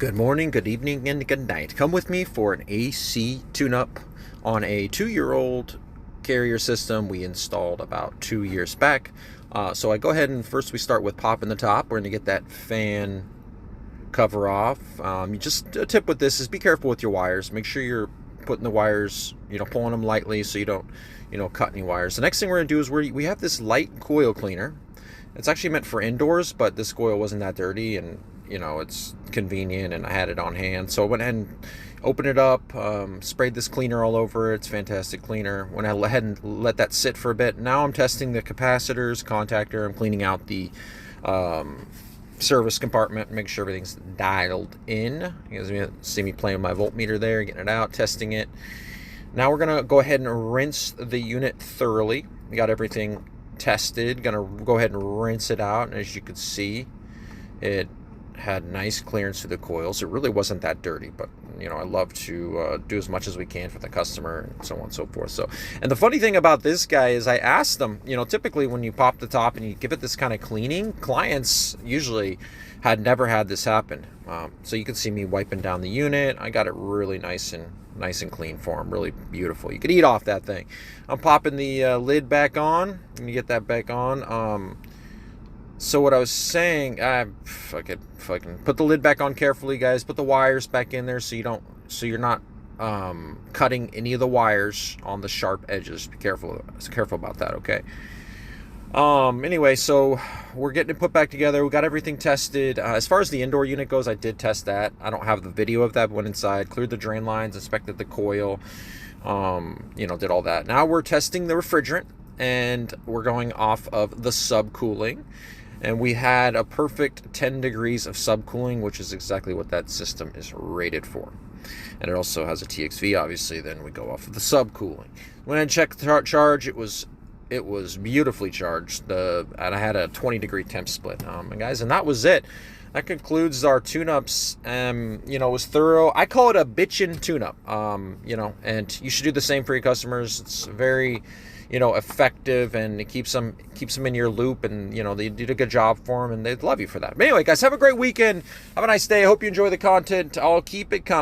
Good morning, good evening, and good night. Come with me for an AC tune-up on a 2-year-old carrier system we installed about 2 years back. So I go ahead and first we start with popping the top. We're going to get that fan cover off. Just a tip with this is be careful with your wires. Make sure you're putting the wires, pulling them lightly so you don't, cut any wires. The next thing we're going to do is we have this light coil cleaner. It's actually meant for indoors, but this coil wasn't that dirty, and it's convenient, and I had it on hand. So I went ahead and opened it up, sprayed this cleaner all over it. It's fantastic cleaner. Went ahead and let that sit for a bit. Now I'm testing the capacitors, contactor. I'm cleaning out the service compartment, make sure everything's dialed in. You guys see me playing with my voltmeter there, getting it out, testing it. Now we're gonna go ahead and rinse the unit thoroughly. We got everything tested. Gonna go ahead and rinse it out, and as you can see, it had nice clearance through the coils. It really wasn't that dirty, but I love to do as much as we can for the customer, and so on and so forth. So, and the funny thing about this guy is I asked them, typically when you pop the top and you give it this kind of cleaning, clients usually had never had this happen. So you can see me wiping down the unit. I got it really nice and clean for them, really beautiful. You could eat off that thing. I'm popping the lid back on. Let me get that back on. So what I was saying, fucking put the lid back on carefully, guys. Put the wires back in there so you're not cutting any of the wires on the sharp edges. Be careful about that, okay? Anyway, so we're getting it put back together. We got everything tested. As far as the indoor unit goes, I did test that. I don't have the video of that. Went inside, cleared the drain lines, inspected the coil, did all that. Now we're testing the refrigerant, and we're going off of the subcooling. And we had a perfect 10 degrees of subcooling, which is exactly what that system is rated for. And it also has a TXV, obviously. Then we go off of the subcooling. When I checked the charge, it was beautifully charged. And I had a 20-degree temp split, guys. And that was it. That concludes our tune-ups. It was thorough. I call it a bitchin tune-up. And you should do the same for your customers. It's very effective, and it keeps them in your loop, and they did a good job for them, and they'd love you for that. But anyway, guys, have a great weekend. Have a nice day. I hope you enjoy the content. I'll keep it coming.